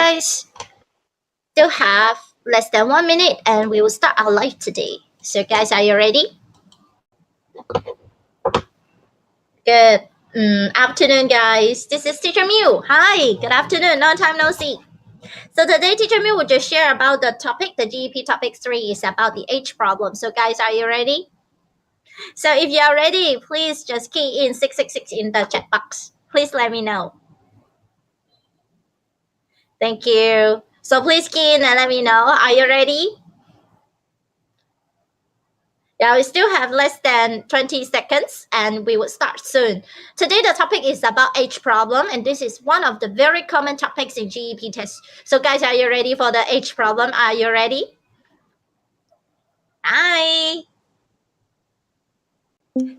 guys. Still have less than 1 minute and we will start our live today. So guys, are you ready? Good afternoon, guys. This is Teacher Mew. Hi, good afternoon. Long time no see. So today, Teacher Mew will just share about the topic. The GEP topic 3 is about the H problem. So guys, are you ready? So if you are ready, please just key in 666 in the chat box. Please let me know. Thank you. So please key in and let me know. Are you ready? Yeah, we still have less than 20 seconds and we will start soon. Today, the topic is about H problem, and this is one of the very common topics in GEP tests. So guys, are you ready for the H problem? Are you ready? Hi.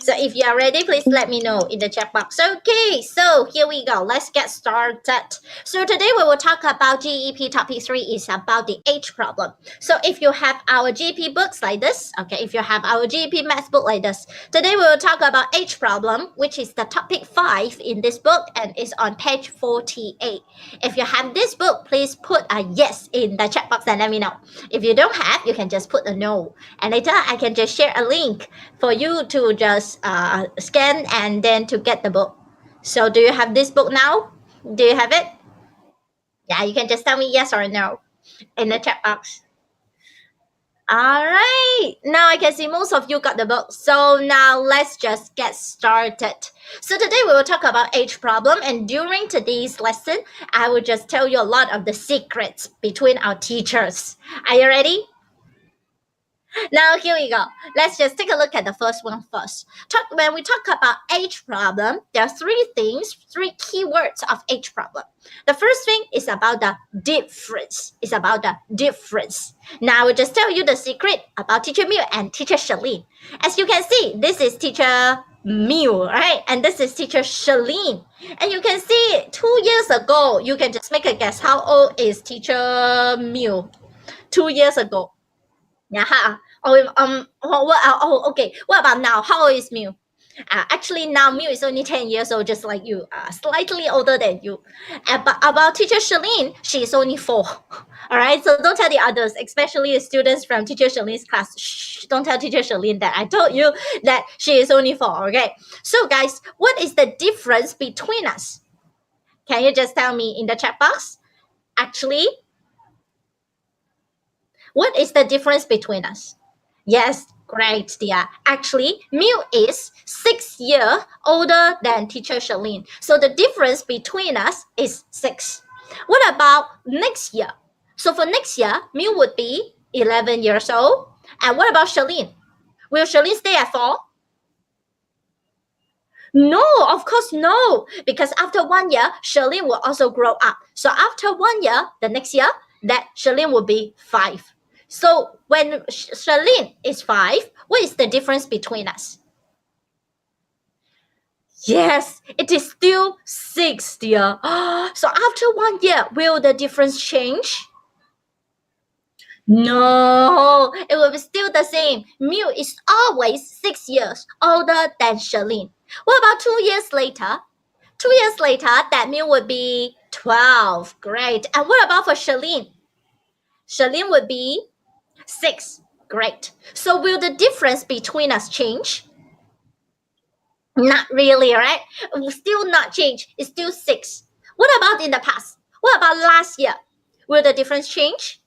So if you are ready, please let me know in the chat box. Okay, so here we go. Let's get started. So today we will talk about GEP topic 3 is about the H problem. So if you have our GEP books like this, okay, if you have our GEP math book like this, today we will talk about H problem, which is the topic 5 in this book and is on page 48. If you have this book, please put a yes in the chat box and let me know. If you don't have, you can just put a no. And later I can just share a link for you to just scan and then to get the book. So do you have this book now? Do you have it? Yeah, you can just tell me yes or no in the chat box. All right, now I can see most of you got the book. So now let's just get started. So today we will talk about H problem, and during today's lesson, I will just tell you a lot of the secrets between our teachers. Are you ready? Now here we go. Let's just take a look at the first one first. When we talk about H problem, there are three keywords of H problem. The first thing is about the difference. It's about the difference. Now I will just tell you the secret about Teacher Mew and Teacher Shalene. As you can see, this is Teacher Mew, right? And this is Teacher Shalene. And you can see 2 years ago, you can just make a guess how old is Teacher Mew 2 years ago. Yeah. Okay. What about now? How old is Mew? Actually, now Mew is only 10 years old, just like you, slightly older than you. But about Teacher Shalene, she is only 4. All right, so don't tell the others, especially the students from Teacher Shalene's class. Shh, don't tell Teacher Shalene that I told you that she is only 4. Okay, so guys, what is the difference between us? Can you just tell me in the chat box? Actually, what is the difference between us? Yes, great, dear. Actually, Mew is 6 years older than Teacher Shalene. So the difference between us is 6. What about next year? So for next year, Mew would be 11 years old. And what about Shalene? Will Shalene stay at 4? No, of course no. Because after 1 year, Shalene will also grow up. So after 1 year, the next year, that Shalene will be 5. So when Shalene is 5, what is the difference between us? Yes, it is still 6, dear. So after 1 year, will the difference change? No, it will be still the same. Mew is always 6 years older than Shalene. What about 2 years later? 2 years later, that Mew would be 12. Great. And what about for Shalene? Shalene would be 6. Great. So will the difference between us change? Not really, right? It will still not change. It's still 6. What about in the past? What about last year? Will the difference change?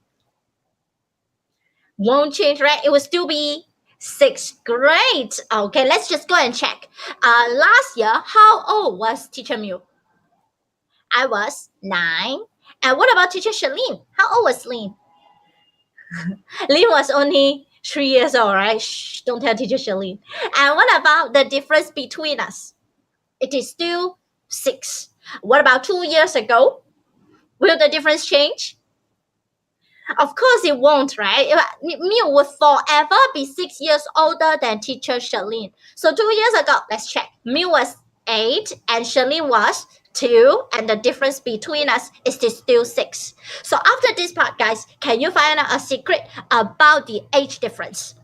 Won't change, right? It will still be 6. Great. Okay, let's just go and check. Last year, how old was Teacher Mew? I was 9. And what about Teacher Shalene? How old was Lynn? Lynn was only 3 years old, right? Shh, don't tell Teacher Shalene. And what about the difference between us? It is still 6. What about 2 years ago? Will the difference change? Of course it won't, right? Mew will forever be 6 years older than Teacher Shalene. So 2 years ago, let's check. Mew was 8 and Shalene was 2, and the difference between us is still 6. So after this part, guys, can you find out a secret about the age difference?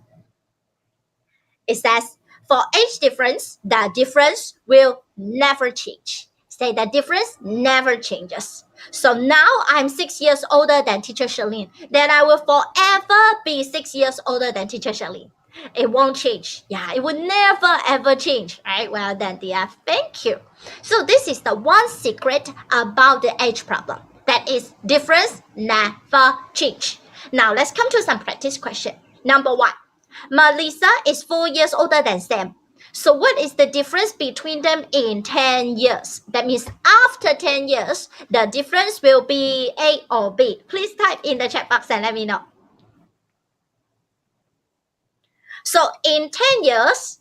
It says for age difference, the difference will never change. Say the difference never changes. So now I'm 6 years older than teacher Charlene. Then I will forever be 6 years older than teacher Charlene. It won't change. Yeah, it will never ever change. Right? Well then, dear, thank you. So this is the one secret about the age problem. That is difference never change. Now let's come to some practice question. Number one, Melissa is 4 years older than Sam. So what is the difference between them in 10 years? That means after 10 years, the difference will be A or B. Please type in the chat box and let me know. So in 10 years,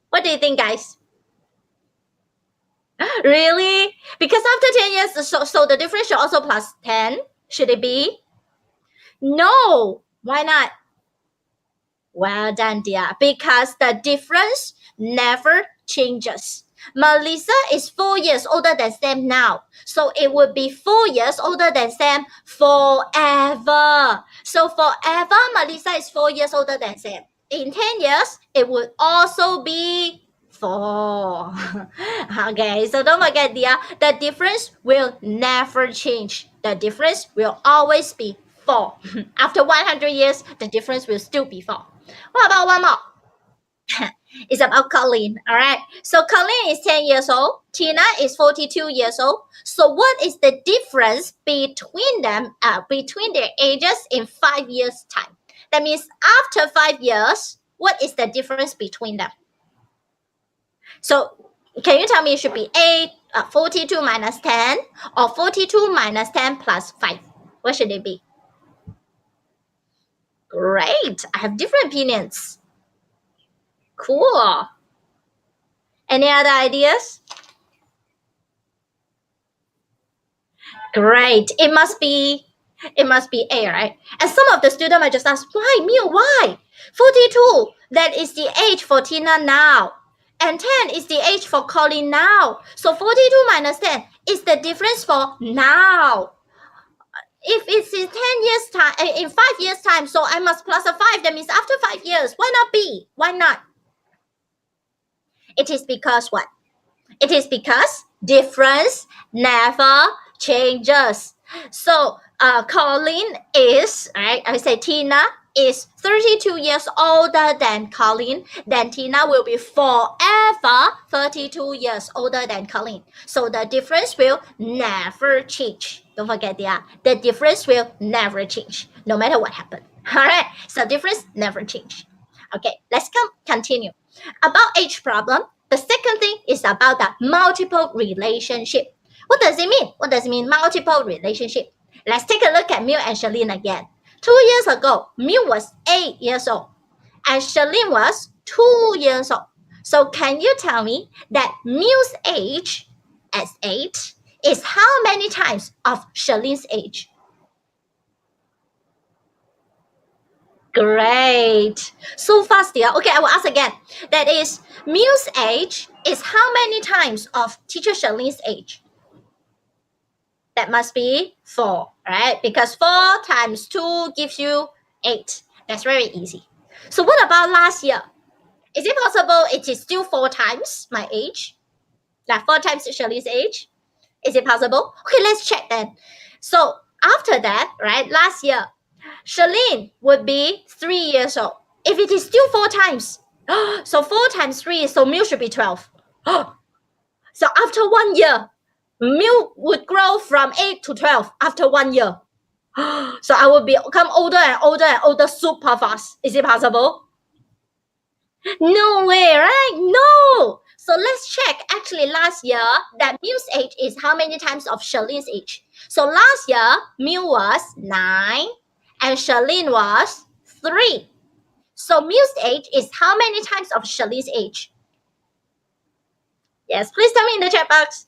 what do you think, guys? Really? Because after 10 years, so the difference should also plus 10. Should it be? No. Why not? Well done, dear. Because the difference never changes. Melissa is 4 years older than Sam now. So it would be 4 years older than Sam forever. So forever, Melissa is 4 years older than Sam. In 10 years, it would also be 4. Okay, so don't forget, dear, the difference will never change. The difference will always be 4. After 100 years, the difference will still be 4. What about one more? It's about Colleen. All right. So Colleen is 10 years old. Tina is 42 years old. So what is the difference between them, between their ages in 5 years' time? That means after 5 years, what is the difference between them? So can you tell me it should be 42 minus 10 or 42 minus 10 plus 5? What should it be? Great. I have different opinions. Cool. Any other ideas? Great. It must be A, right? And some of the students might just ask, why, Miu, why? 42, that is the age for Tina now. And 10 is the age for Colin now. So 42 minus 10 is the difference for now. If it's in 10 years time, in 5 years time, so I must plus a 5. That means after 5 years. Why not B? Why not? It is because what? It is because difference never changes. So Colleen is, right? I say Tina is 32 years older than Colleen. Then Tina will be forever 32 years older than Colleen. So the difference will never change. Don't forget the difference will never change, no matter what happened. All right. So difference never change. Okay, let's continue. About age problem, the second thing is about the multiple relationship. What does it mean? What does it mean, multiple relationship? Let's take a look at Miu and Charlene again. 2 years ago, Miu was 8 years old and Charlene was 2 years old. So can you tell me that Miu's age as 8 is how many times of Charlene's age? Great. So fast, dear. Okay, I will ask again. That is, Miu's age is how many times of teacher Charlene's age? That must be 4, right? Because 4 times 2 gives you 8. That's very easy. So what about last year? Is it possible it is still 4 times my age? Like 4 times Charlene's age? Is it possible? Okay, let's check then. So after that, right, last year, Charlene would be 3 years old. If it is still 4 times, so 4 times 3, so Miu should be 12. So after 1 year, Miu would grow from 8 to 12 after 1 year. So I will become older and older and older super fast. Is it possible? No way, right? No. So let's check. Actually, last year, that Miu's age is how many times of Charlene's age? So last year, Miu was 9 and Charlene was 3. So Miu's age is how many times of Charlene's age? Yes, please tell me in the chat box.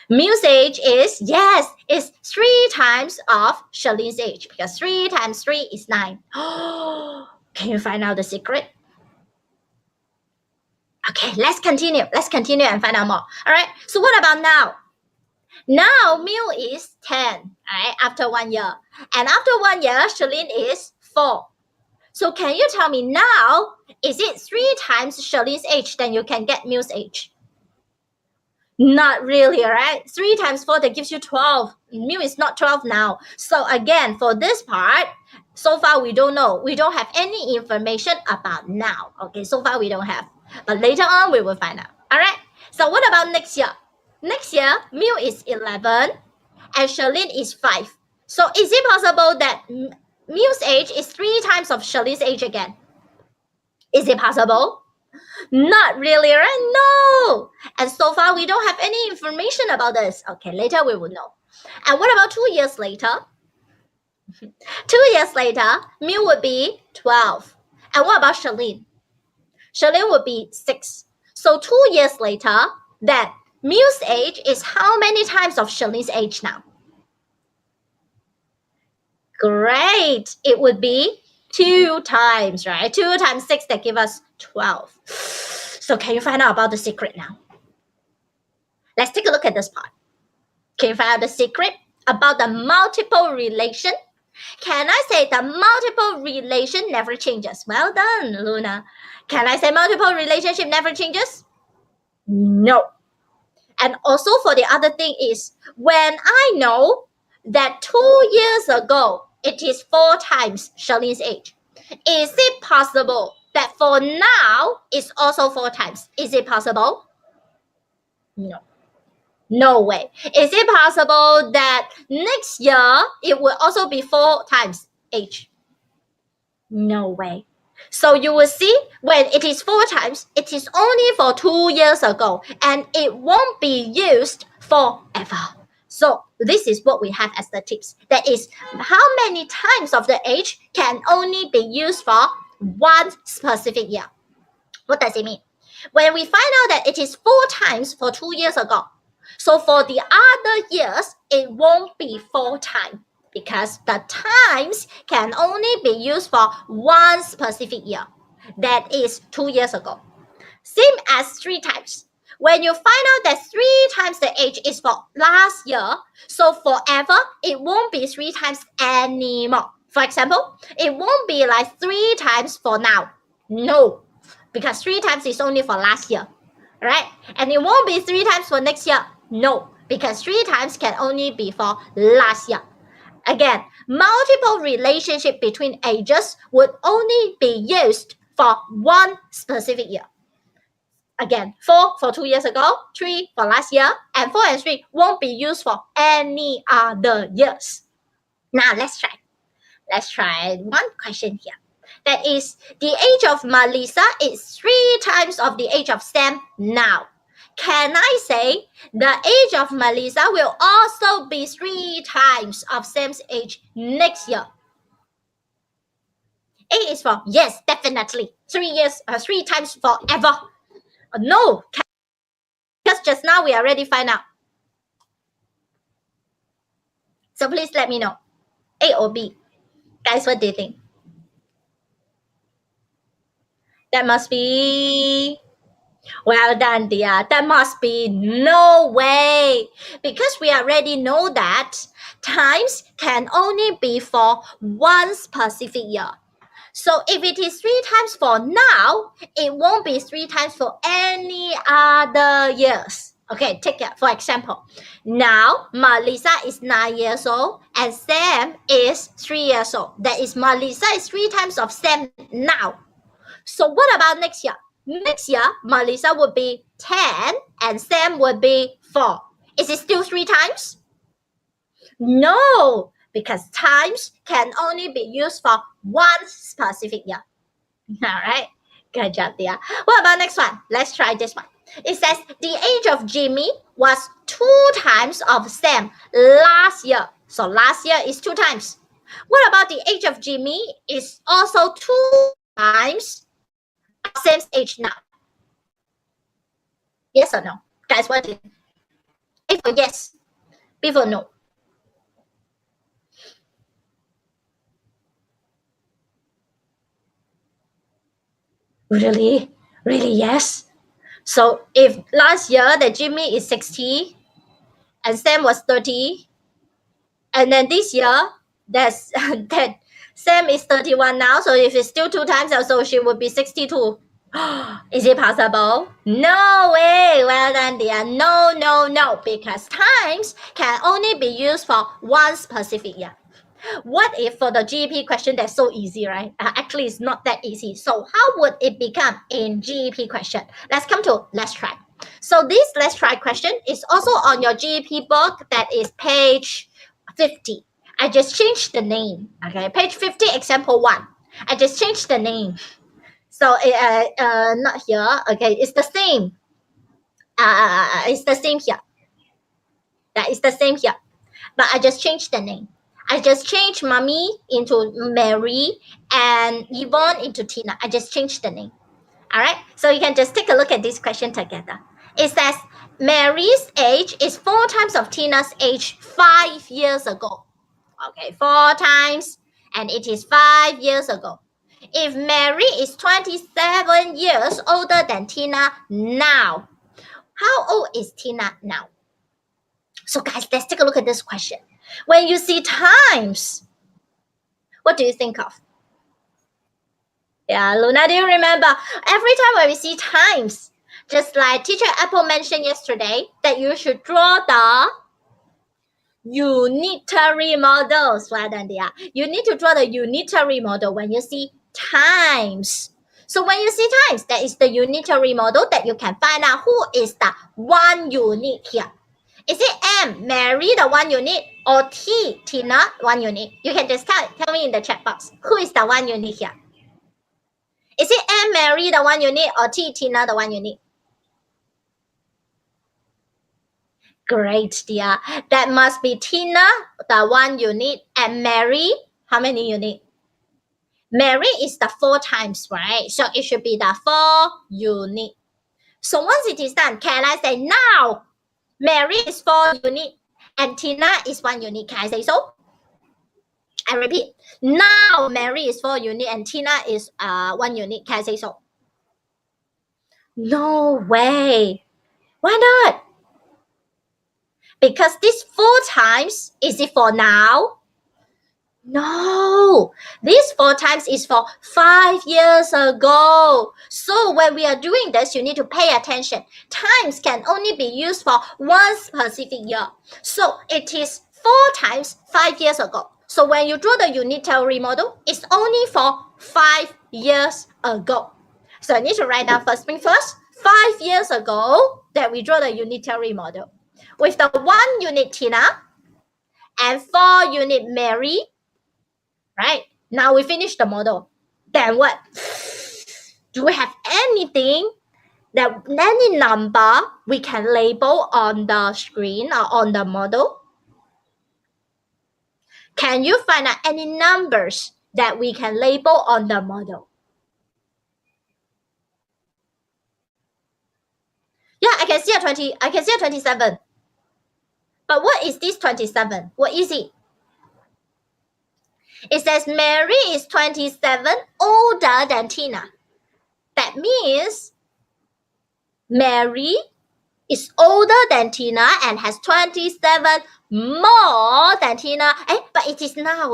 Miu's age is, yes, is 3 times of Charlene's age because 3 times 3 is 9. Can you find out the secret? Okay, let's continue. Let's continue and find out more. All right, so what about now? Now, Miu is 10, right, after 1 year. And after 1 year, Charlene is 4. So can you tell me now, is it 3 times Charlene's age? Then you can get Miu's age. Not really, right? 3 times 4, that gives you 12. Mu is not 12 now. So again, for this part, so far we don't know. We don't have any information about now. Okay, so far we don't have. But later on, we will find out. All right? So what about next year? Next year, Mu is 11 and Charlene is 5. So is it possible that Mu's age is 3 times of Charlene's age again? Is it possible? Not really, right? No. And so far, we don't have any information about this. Okay, later we will know. And what about 2 years later? 2 years later, Mu would be 12. And what about Charlene? Charlene would be 6. So 2 years later, then Mu's age is how many times of Charlene's age now? Great. It would be 2 times, right? 2 times 6, that give us 12. So can you find out about the secret now? Let's take a look at this part. Can you find out the secret about the multiple relation? Can I say the multiple relation never changes? Well done, Luna. Can I say multiple relationship never changes? No. And also for the other thing is, when I know that 2 years ago, it is 4 times Charlene's age, is it possible that for now, it's also 4 times? Is it possible? No. No way. Is it possible that next year it will also be 4 times age? No way. So you will see when it is 4 times, it is only for 2 years ago and it won't be used forever. So this is what we have as the tips. That is how many times of the age can only be used for one specific year. What does it mean? When we find out that it is 4 times for 2 years ago, so for the other years, it won't be 4 times because the times can only be used for one specific year. That is 2 years ago. Same as 3 times. When you find out that 3 times the age is for last year, so forever, it won't be 3 times anymore. For example, it won't be like 3 times for now. No, because 3 times is only for last year, right? And it won't be 3 times for next year. No, because 3 times can only be for last year. Again, multiple relationship between ages would only be used for one specific year. Again, 4 for 2 years ago, 3 for last year, and 4 and 3 won't be used for any other years. Now, let's try. Let's try one question here. That is, the age of Melissa is 3 times of the age of Sam now. Can I say the age of Melissa will also be 3 times of Sam's age next year? A is for yes, definitely. 3 times forever. No, because just now we already find out. So please let me know. A or B? Guys, what do you think? That must be... Well done, dear. That must be no way. Because we already know that times can only be for one specific year. So if it is 3 times for now, it won't be 3 times for any other years. Okay, take it. For example, now Melissa is 9 years old and Sam is 3 years old. That is, Melissa is 3 times of Sam now. So what about next year? Next year, Melissa would be 10 and Sam would be 4. Is it still 3 times? No, because times can only be used for one specific year. All right, good job, dear. What about next one? Let's try this one. It says the age of Jimmy was 2 times of Sam last year. So last year is 2 times. What about the age of Jimmy is also 2 times Sam's age now? Yes or no? Guys, what do you think? A for yes, B for no. Really? Really, yes? So if last year that Jimmy is 60 and Sam was 30, and then this year that's that Sam is 31 now, so if it's still 2 times, also she would be 62. Is it possible? No way. Well done, dear. No, no, no. Because times can only be used for one specific year. What if for the GEP question that's so easy, right? Actually, it's not that easy. So how would it become in GEP question? Let's come to let's try. So this let's try question is also on your GEP book. That is page 50. I just changed the name. Okay, page 50, example 1. I just changed the name. So not here. Okay, it's the same. It's the same here. That is the same here. But I just changed the name. I just changed Mommy into Mary and Yvonne into Tina. I just changed the name. All right. So you can just take a look at this question together. It says Mary's age is 4 times of Tina's age 5 years ago. Okay, 4 times, and it is 5 years ago. If Mary is 27 years older than Tina now, how old is Tina now? So guys, let's take a look at this question. When you see times, what do you think of? Yeah, Luna, do you remember? Every time when we see times, just like Teacher Apple mentioned yesterday, that you should draw the unitary models. Well done, dear. You need to draw the unitary model when you see times. So when you see times, that is the unitary model that you can find out who is the one unit here. Is it M, Mary, the 1 unit, or T, Tina, 1 unit? You can just tell me in the chat box. Who is the 1 unit here? Is it M, Mary, the 1 unit, or T, Tina, the 1 unit? Great, dear. That must be Tina, the 1 unit, and Mary, how many unit? Mary is the 4 times, right? So it should be the 4 unit. So once it is done, can I say now? Mary is 4 unit and Tina is 1 unit. Can I say so? I repeat. Now Mary is 4 unit and Tina is 1 unit. Can I say so? No way. Why not? Because this 4 times, is it for now? No, this 4 times is for 5 years ago. So when we are doing this, you need to pay attention. Times can only be used for one specific year. So it is 4 times 5 years ago. So when you draw the unitary model, it's only for 5 years ago. So I need to write down first thing first. 5 years ago that we draw the unitary model. With the 1 unit Tina and 4 unit Mary, right? Now we finish the model. Then what? Do we have anything that any number we can label on the screen or on the model? Can you find out any numbers that we can label on the model? Yeah, I can see a 20. I can see a 27. But what is this 27? What is it? It says Mary is 27 older than Tina. That means Mary is older than Tina and has 27 more than Tina. But it is now.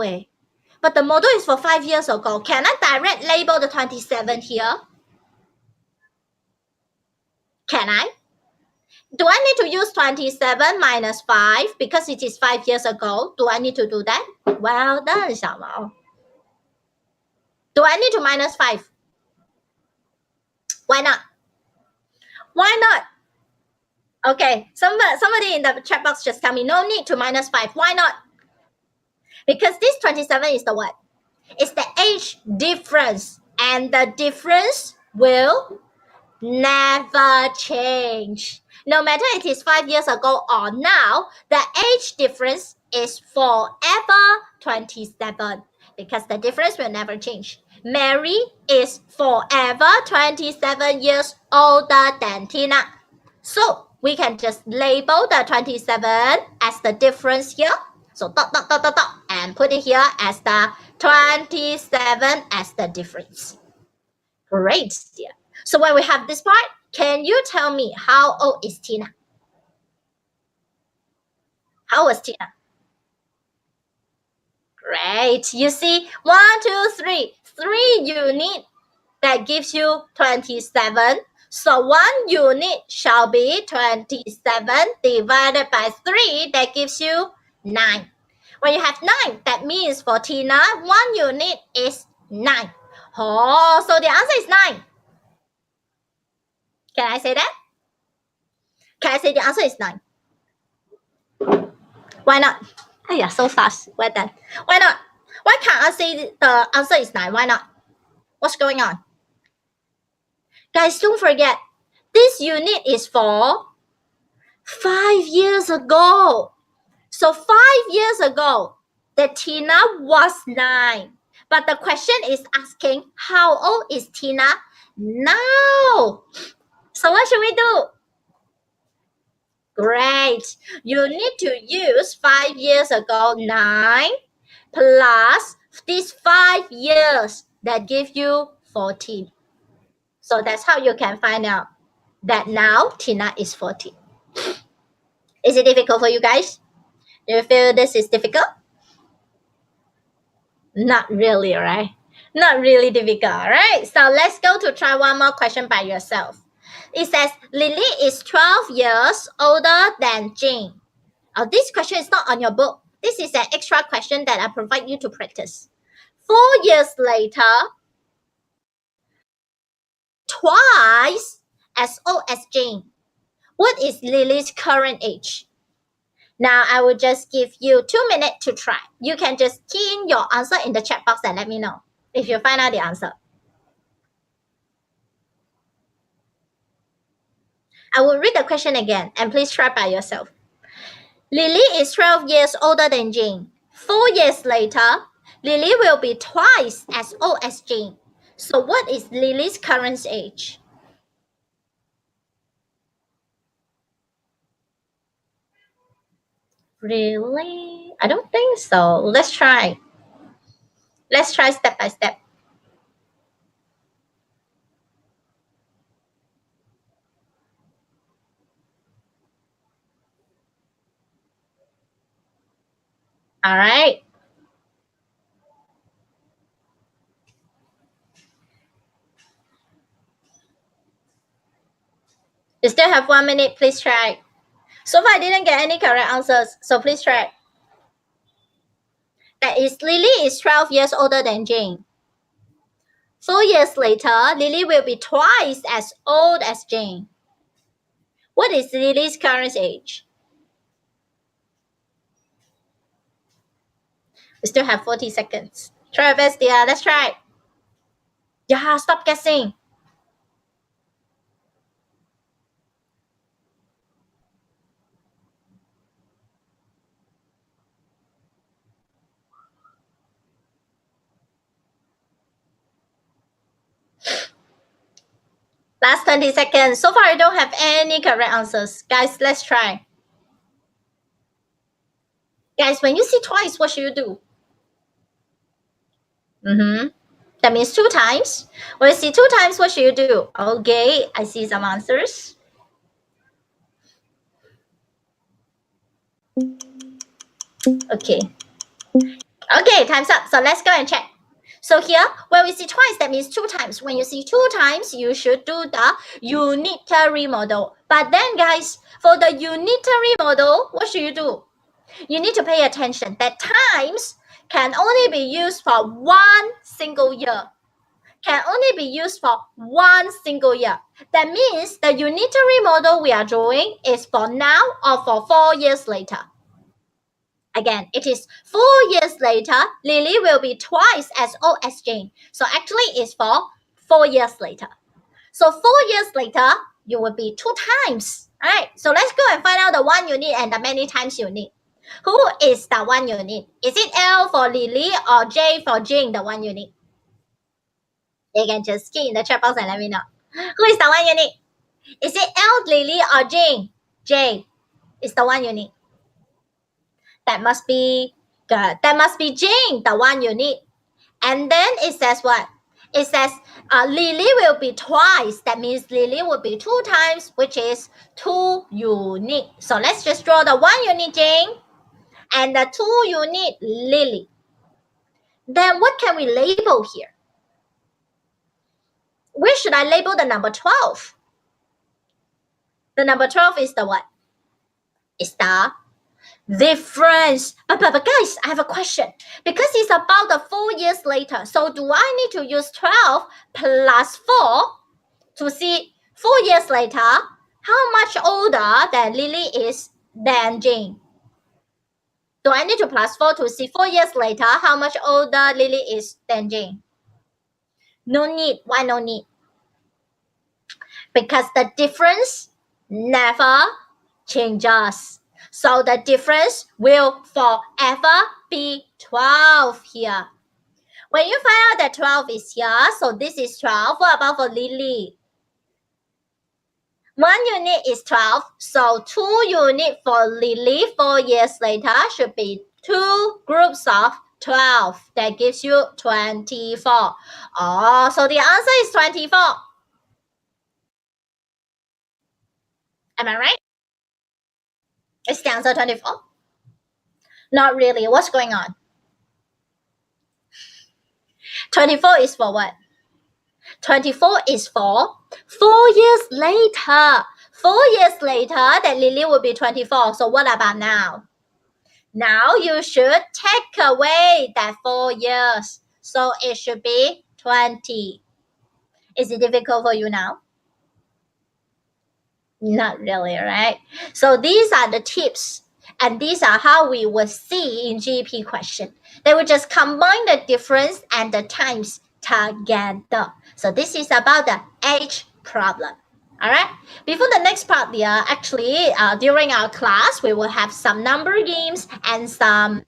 But the model is for 5 years ago. Can I direct label the 27 here? Can I? Do I need to use 27 minus 5 because it is 5 years ago? Do I need to do that? Well done, Xiaomao. Do I need to minus 5? Why not? Why not? Okay, somebody in the chat box just tell me no need to minus 5. Why not? Because this 27 is the what? It's the age difference. And the difference will never change. No matter it is 5 years ago or now, the age difference is forever 27 because the difference will never change. Mary is forever 27 years older than Tina. So we can just label the 27 as the difference here. So dot, dot, dot, dot, dot, and put it here as the 27 as the difference. Great, dear. So when we have this part, can you tell me how old is Tina? How old is Tina? Great. You see, 1, 2, 3. 3 units that gives you 27. So 1 unit shall be 27 divided by 3, that gives you 9. When you have 9, that means for Tina, 1 unit is 9. Oh, so the answer is 9. Can I say that? Can I say the answer is 9? Why not? Oh yeah, so fast. Well done. Why not? Why can't I say the answer is 9? Why not? What's going on? Guys, don't forget, this unit is for 5 years ago. So 5 years ago, the Tina was 9. But the question is asking, how old is Tina now? So what should we do? Great. You need to use 5 years ago, 9, plus these 5 years that give you 14. So that's how you can find out that now Tina is 14. Is it difficult for you guys? Do you feel this is difficult? Not really, right? Not really difficult, right? So let's go to try one more question by yourself. It says, Lily is 12 years older than Jane. Oh, this question is not on your book. This is an extra question that I provide you to practice. 4 years later, twice as old as Jane. What is Lily's current age? Now, I will just give you 2 minutes to try. You can just key in your answer in the chat box and let me know if you find out the answer. I will read the question again and please try by yourself. Lily is 12 years older than Jane. 4 years later, Lily will be twice as old as Jane. So what is Lily's current age? Really? I don't think so. Let's try. Let's try step by step. All right. You still have 1 minute. Please try. So far, I didn't get any correct answers. So please try. That is, Lily is 12 years older than Jane. 4 years later, Lily will be twice as old as Jane. What is Lily's current age? We still have 40 seconds. Try your best, dear. Let's try. Yeah, stop guessing. Last 20 seconds. So far, I don't have any correct answers. Guys, let's try. Guys, when you see twice, what should you do? That means 2 times. When you see 2 times, what should you do? Okay, I see some answers. Okay. Okay, time's up. So let's go and check. So here, when we see twice, that means 2 times. When you see 2 times, you should do the unitary model. But then, guys, for the unitary model, what should you do? You need to pay attention that times can only be used for 1 single year. Can only be used for 1 single year. That means the unitary model we are drawing is for now or for 4 years later. Again, it is 4 years later, Lily will be twice as old as Jane. So actually it's for 4 years later. So 4 years later, you will be 2 times. All right, so let's go and find out the 1 you need and the many times you need. Who is the 1 you need? Is it L for Lily or J for Jane, the 1 you need? You can just key in the chat box and let me know. Who is the 1 you need? Is it L, Lily or Jane? J is the 1 you need. That must be good. That must be Jane, the 1 you need. And then it says what? It says Lily will be twice. That means Lily will be 2 times, which is 2 unit. So let's just draw the 1 unit Jane and the 2 unit Lily. Then what can we label here? Where should I label the number 12? The number 12 is the what? It's the difference. But guys, I have a question. Because it's about the 4 years later, so do I need to use 12 plus 4 to see 4 years later how much older than Lily is than Jane? Do I need to plus 4 to see 4 years later how much older Lily is than Jane? No need. Why no need? Because the difference never changes. So the difference will forever be 12 here. When you find out that 12 is here, so this is 12. What about for Lily? 1 unit is 12, so 2 units for Lily 4 years later should be 2 groups of 12. That gives you 24. Oh, so the answer is 24. Am I right? Is the answer 24? Not really. What's going on? 24 is for what? 24 is for 4 years later. 4 years later, that Lily will be 24. So what about now? Now you should take away that 4 years. So it should be 20. Is it difficult for you now? Not really, right? So these are the tips. And these are how we will see in GEP question. They will just combine the difference and the times together. So this is about the age problem. All right. Before the next part, actually, during our class, we will have some number games and some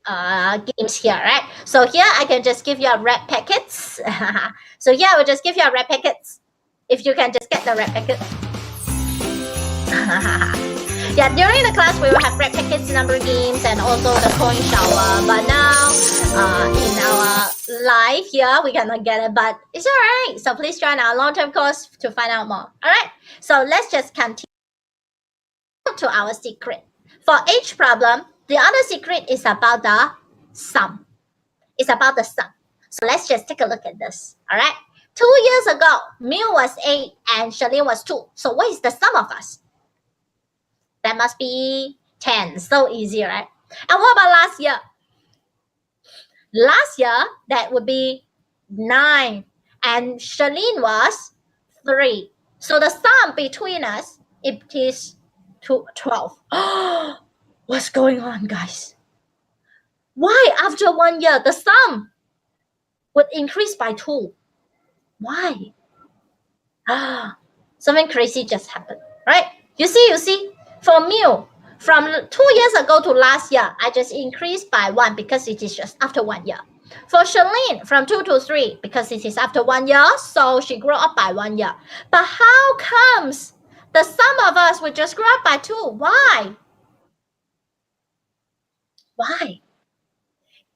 games here, right? So here, I can just give you a red packets. So here, I will just give you a red packets. If you can just get the red packet. Yeah, during the class, we will have red packets, number games, and also the coin shower. But now, in our live here, we cannot get it, but it's all right. So please join our long-term course to find out more. All right. So let's just continue to our secret. For each problem, the other secret is about the sum. It's about the sum. So let's just take a look at this. All right. 2 years ago, Miu was 8 and Charlene was 2. So what is the sum of us? That must be 10. So easy, right? And what about last year? Last year, that would be 9. And Charlene was 3. So the sum between us, it is 12. What's going on, guys? Why after 1 year, the sum would increase by 2? Why? Something crazy just happened, right? You see, for Miu, from 2 years ago to last year, I just increased by 1 because it is just after 1 year. For Charlene, from 2 to 3, because it is after 1 year, so she grew up by 1 year. But how comes the sum of us would just grow up by 2? Why? Why?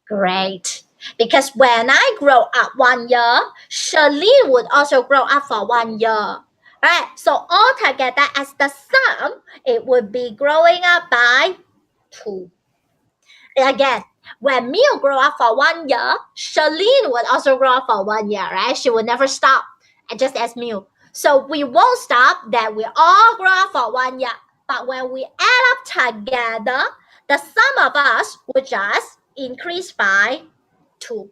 Great. Because when I grow up 1 year, Charlene would also grow up for 1 year. Right? So altogether, as the sum, it would be growing up by 2. Again, when Miu grew up for 1 year, Charlene would also grow up for 1 year, right? She would never stop, just as Miu. So we won't stop, that we all grow up for 1 year. But when we add up together, the sum of us would just increase by 2. All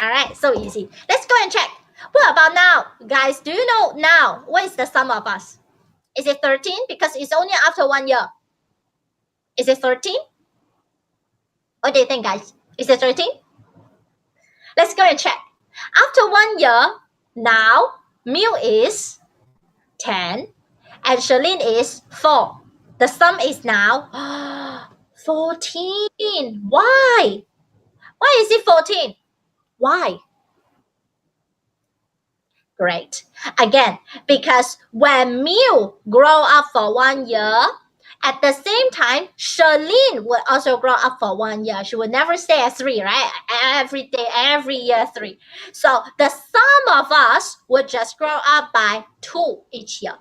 right, so easy. Let's go and check. What about now? Guys, do you know now what is the sum of us? Is it 13? Because it's only after 1 year. Is it 13? What do you think, guys? Is it 13? Let's go and check. After 1 year, now Miu is 10 and Charlene is 4. The sum is now 14. Why? Why is it 14? Why? Great. Again, because when Miu grow up for 1 year, at the same time, Charlene will also grow up for 1 year. She will never stay at 3, right? Every day, every year, 3. So the sum of us would just grow up by 2 each year.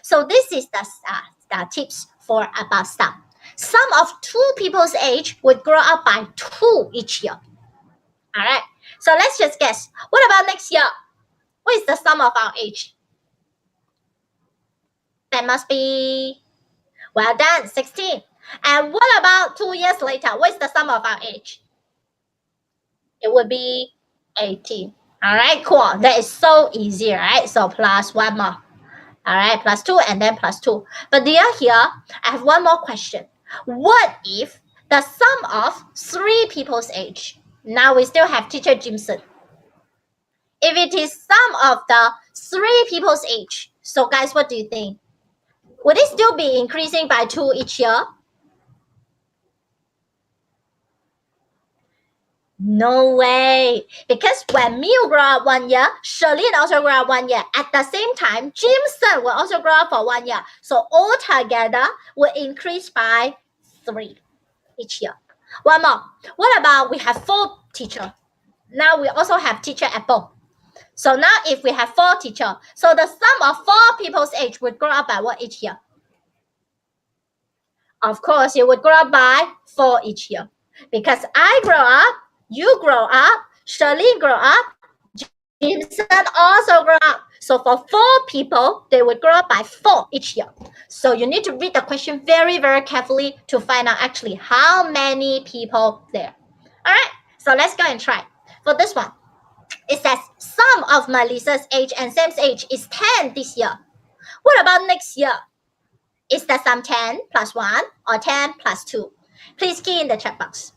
So this is the tips for about sum. Sum of 2 people's age would grow up by 2 each year. All right. So let's just guess. What about next year? What is the sum of our age? That must be, well done, 16. And what about 2 years later? What's the sum of our age? It would be 18. All right, cool. That is so easy, right? So plus one more. All right, plus 2 and then plus 2. But dear, here, I have one more question. What if the sum of 3 people's age? Now we still have teacher Jimson. If it is sum of the 3 people's age, so guys, what do you think? Would it still be increasing by 2 each year? No way. Because when Miu grew up 1 year, Charlene also grew up 1 year. At the same time, Jimson will also grow up for 1 year. So altogether will increase by 3 each year. One more. What about we have 4 teachers? Now we also have teacher Apple. So now if we have 4 teachers, so the sum of 4 people's age would grow up by what each year? Of course, it would grow up by 4 each year. Because I grow up, you grow up, Charlene grow up, Jimson also grow up. So for 4 people, they would grow up by 4 each year. So you need to read the question very, very carefully to find out actually how many people there. All right, so let's go and try. For this one, it says sum of Melissa's age and Sam's age is 10 this year. What about next year? Is the sum 10 plus 1 or 10 plus 2? Please key in the chat box.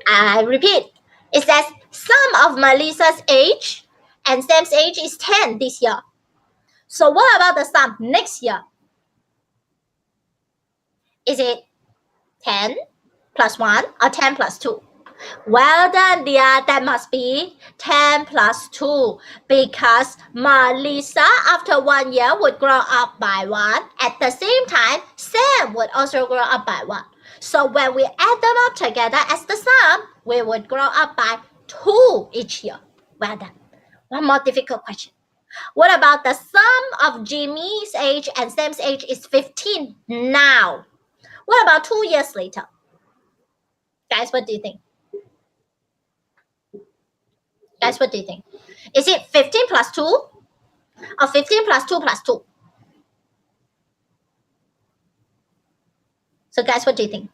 I repeat, it says sum of Melissa's age and Sam's age is 10 this year. So what about the sum next year? Is it 10 plus 1 or 10 plus 2? Well done, dear. That must be 10 plus 2 because Melissa after 1 year would grow up by 1. At the same time, Sam would also grow up by 1. So when we add them up together as the sum, we would grow up by 2 each year. Well done. One more difficult question. What about the sum of Jimmy's age and Sam's age is 15 now? What about 2 years later? Guys, what do you think? Guys, what do you think? Is it 15 plus 2 or 15 plus 2 plus 2? So guys, what do you think?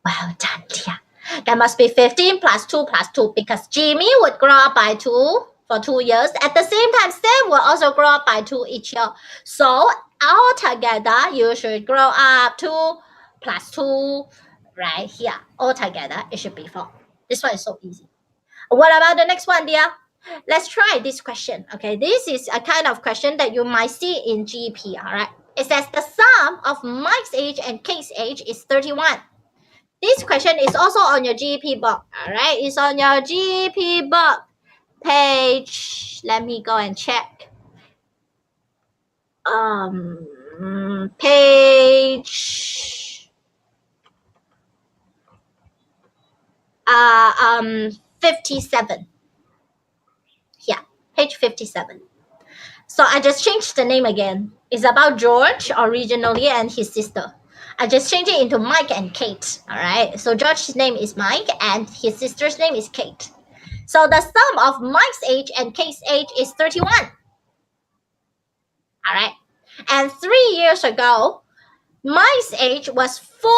Well done, dear. That must be 15 plus 2 plus 2 because Jimmy would grow up by 2 for 2 years. At the same time, Sam will also grow up by 2 each year. So altogether, you should grow up 2 plus 2 right here. Altogether, it should be 4. This one is so easy. What about the next one, dear? Let's try this question. Okay, this is a kind of question that you might see in GEP. All right, it says the sum of Mike's age and Kate's age is 31. This question is also on your GEP book. All right, it's on your GEP book page. Let me go and check. Page 57. Yeah, page 57. So I just changed the name again. It's about George originally and his sister. I just changed it into Mike and Kate. All right. So George's name is Mike and his sister's name is Kate. So the sum of Mike's age and Kate's age is 31. All right. And 3 years ago, Mike's age was 4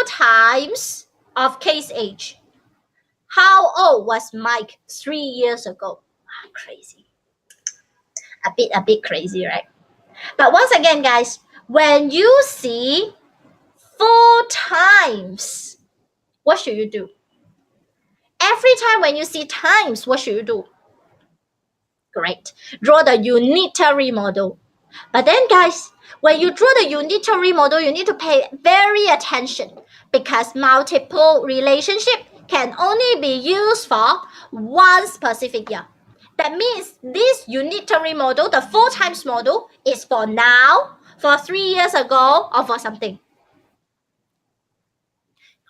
times of Kate's age. How old was Mike 3 years ago? Crazy. A bit crazy, right? But once again, guys, when you see 4 times, what should you do? Every time when you see times, what should you do? Great. Draw the unitary model. But then, guys, when you draw the unitary model, you need to pay very attention because multiple relationship can only be used for one specific year. That means this unitary model, the 4 times model, is for now, for 3 years ago, or for something.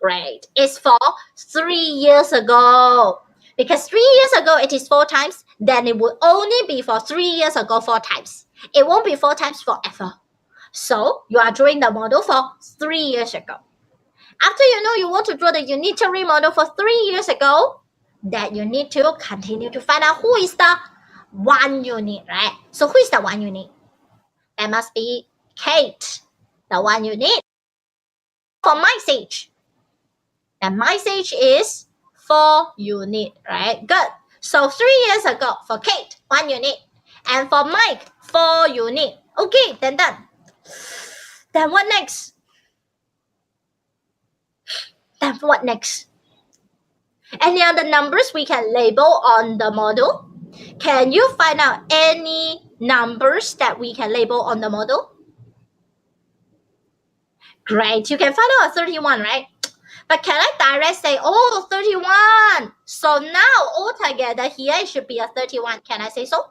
Great. It's for 3 years ago. Because 3 years ago, it is 4 times, then it will only be for 3 years ago 4 times. It won't be 4 times forever. So you are drawing the model for 3 years ago. After you know you want to draw the unitary model for 3 years ago, that you need to continue to find out who is the one you need, right? So who is the one you need? That must be Kate, the one you need. For my sage, and my sage is 4 unit, right? Good. So 3 years ago for Kate, 1 unit, and for Mike, 4 unit. Okay, then done. Then what next? Then what next? Any other numbers we can label on the model? Can you find out any numbers that we can label on the model? Great, you can find out a 31, right? But can I direct say, oh, 31. So now altogether here it should be a 31. Can I say so?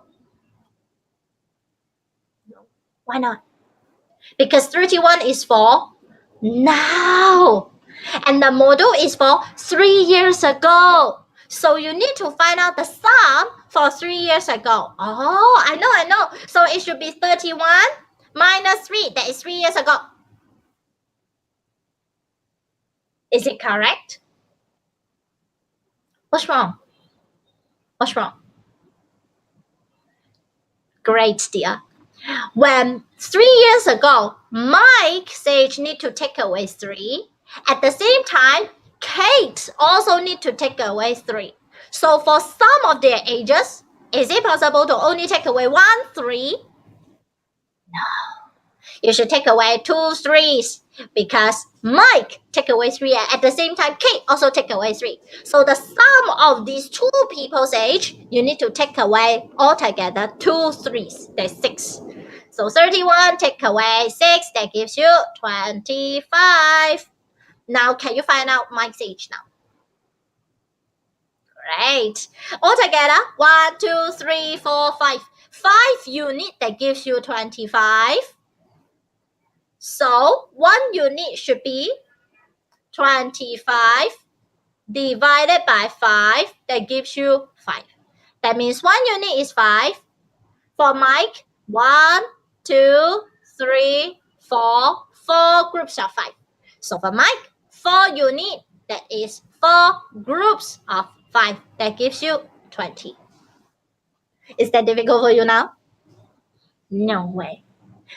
No. Why not? Because 31 is for now. And the model is for 3 years ago. So you need to find out the sum for 3 years ago. Oh, I know. So it should be 31 minus 3. That is 3 years ago. Is it correct? What's wrong? What's wrong? Great, dear. When 3 years ago, Mike said need to take away 3. At the same time, Kate also need to take away 3. So for some of their ages, is it possible to only take away 1 3? No. You should take away 2 3s because Mike take away 3 and at the same time Kate also take away 3. So the sum of these 2 people's age, you need to take away altogether 2 3s. That's 6. So 31 take away 6, that gives you 25. Now can you find out Mike's age now? Great. Altogether 1 2 3 4 5. 5 unit that gives you 25. So 1 unit should be 25 divided by 5. That gives you 5. That means 1 unit is 5. For Mike, 1, 2, 3, 4. 4 groups of 5. So for Mike, 4 unit, that is 4 groups of 5. That gives you 20. Is that difficult for you now? No way.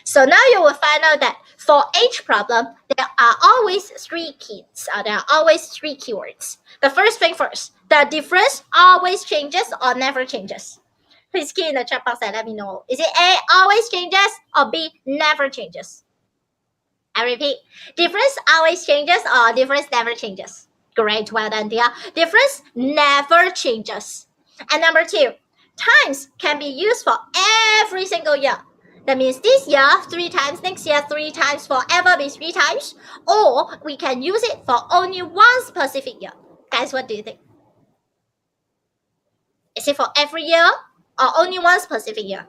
So now you will find out that for each problem, there are always 3 keys. There are always 3 keywords. The first thing first, the difference always changes or never changes. Please key in the chat box and let me know. Is it A, always changes, or B, never changes? I repeat, difference always changes or difference never changes? Great, well done, dear. Difference never changes. And number 2, times can be used for every single year. That means this year 3 times, next year 3 times, forever be 3 times. Or we can use it for only one specific year. Guys, what do you think? Is it for every year or only one specific year?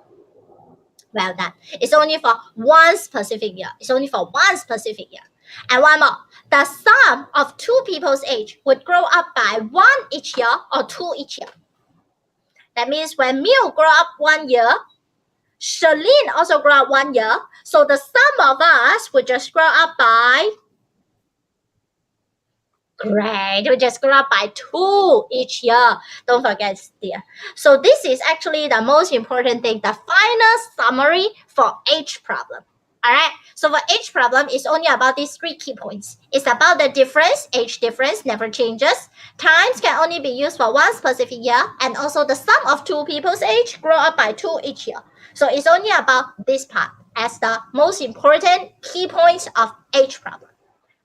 Well done. It's only for one specific year. It's only for one specific year. And one more. The sum of 2 people's age would grow up by 1 each year or 2 each year. That means when Miu grow up 1 year, Charlene also grow up 1 year. So the sum of us would just grow up by, great, we just grow up by 2 each year. Don't forget, dear. So this is actually the most important thing, the final summary for each problem. All right. So for each problem, it's only about these 3 key points. It's about the difference. Age difference never changes. Times can only be used for one specific year. And also the sum of 2 people's age grow up by 2 each year. So it's only about this part as the most important key points of each problem.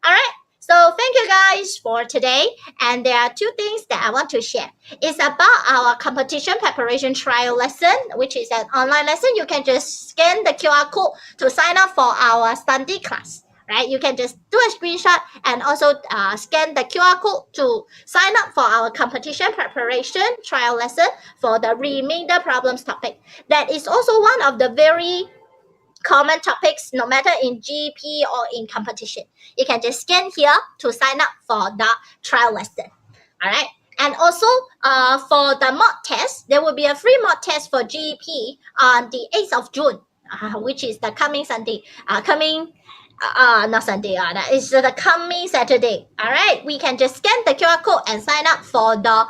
All right. So thank you guys for today. And there are 2 things that I want to share. It's about our competition preparation trial lesson, which is an online lesson. You can just scan the QR code to sign up for our Sunday class. Right? You can just do a screenshot and also scan the QR code to sign up for our competition preparation trial lesson for the remainder problems topic. That is also one of the very common topics, no matter in GEP or in competition. You can just scan here to sign up for the trial lesson. All right. And also for the mock test, there will be a free mock test for GEP on the 8th of June, which is the coming Sunday, coming Not Sunday. That is the coming Saturday. All right, we can just scan the QR code and sign up for the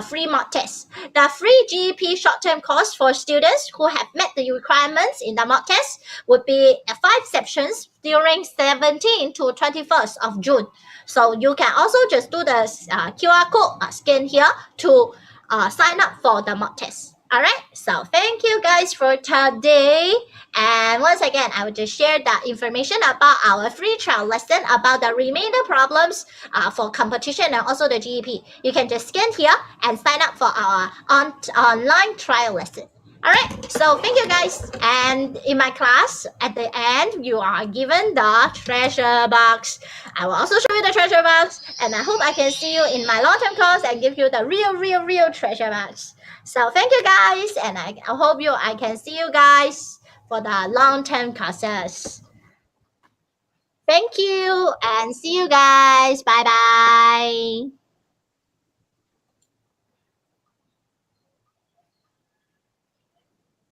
free mock test. The free GEP short-term course for students who have met the requirements in the mock test would be 5 sessions during 17 to 21st of June. So you can also just do the QR code scan here to sign up for the mock test. All right, so thank you guys for today. And once again, I will just share that information about our free trial lesson about the remainder problems for competition and also the GEP. You can just scan here and sign up for our online trial lesson. All right, so thank you guys. And in my class, at the end, you are given the treasure box. I will also show you the treasure box, and I hope I can see you in my long-term course and give you the real treasure box. So thank you guys, and I hope I can see you guys for the long-term courses. Thank you, and see you guys. Bye bye.